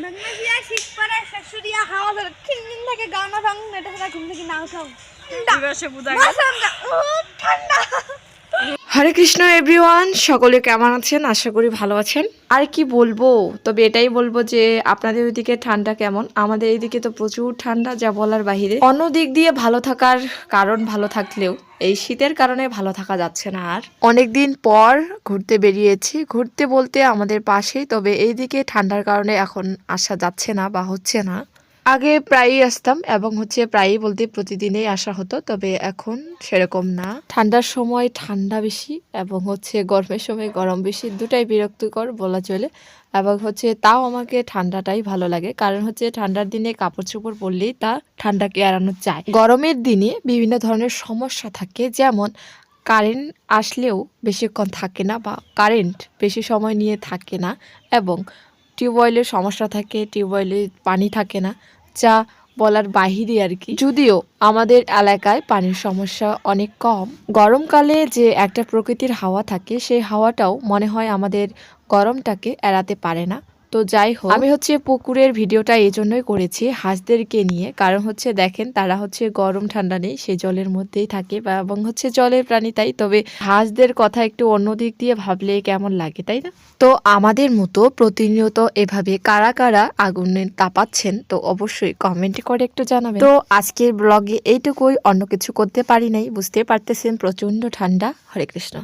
বাংলাদেশে শীত পড়ে শাশুড়িয়া হাওয়া ধরে খিনখিন থেকে গানা গান এটা সেটা ঘুম থেকে না উঠাও ঠান্ডা। হরে কৃষ্ণ এভরিওয়ান, সকলে কেমন আছেন? আশা করি ভালো আছেন। আর কি বলবো, তবে এটাই বলবো যে আপনাদের ওইদিকে ঠান্ডা কেমন? আমাদের এইদিকে তো প্রচুর ঠান্ডা, যা বলার বাহিরে। অন্য দিক দিয়ে ভালো থাকার কারণ ভালো থাকলেও এই শীতের কারণে ভালো থাকা যাচ্ছে না। আর অনেকদিন পর ঘুরতে বেরিয়েছি, ঘুরতে বলতে আমাদের পাশেই, তবে এইদিকে ঠান্ডার কারণে এখন আসা যাচ্ছে না বা হচ্ছে না। আগে প্রায়ই আসতাম এবং প্রায়ই বলতে প্রতিদিনই আসা হতো, তবে এখন সেরকম না। ঠান্ডার সময় ঠান্ডা বেশি এবং গরমের সময় গরম বেশি, দুটাই বিরক্তিকর বলা চলে। এবং তাও আমাকে ঠান্ডাটাই ভালো লাগে, কারণ ঠান্ডার দিনে কাপড় চোপড় পরলেই তা ঠান্ডাকে এড়ানো যায়। গরমের দিনে বিভিন্ন ধরনের সমস্যা থাকে, যেমন কারেন্ট আসলেও বেশিক্ষণ থাকে না বা কারেন্ট বেশি সময় নিয়ে থাকে না, এবং টিউবওয়েলের সমস্যা থাকে, টিউবওয়েলে পানি থাকে না, যা বলার বাহিরে আর কি। যদিও আমাদের এলাকায় পানির সমস্যা অনেক কম। গরমকালে যে একটা প্রকৃতির হাওয়া থাকে, সেই হাওয়াটাও মনে হয় আমাদের গরমটাকে এড়াতে পারে না। তো যাই হোক, আমি পুকুরের ভিডিওটা এই জন্যই করেছি হাঁসদেরকে নিয়ে, কারণ দেখেন তারা গরম ঠান্ডা নেই, সে জলের মধ্যেই থাকে বা এবং জলের প্রাণী, তাই। তবে হাঁসদের কথা একটু অন্য দিক দিয়ে ভাবলে কেমন লাগে, তাই না? তো আমাদের মতো প্রতিনিয়ত এভাবে কারা কারা আগুনে তাপাচ্ছেন, তো অবশ্যই কমেন্ট করে একটু জানাবেন। তো আজকের ব্লগে এইটুকুই, অন্য কিছু করতে পারি নাই, বুঝতে পারতেছেন প্রচন্ড ঠান্ডা। হরে কৃষ্ণ।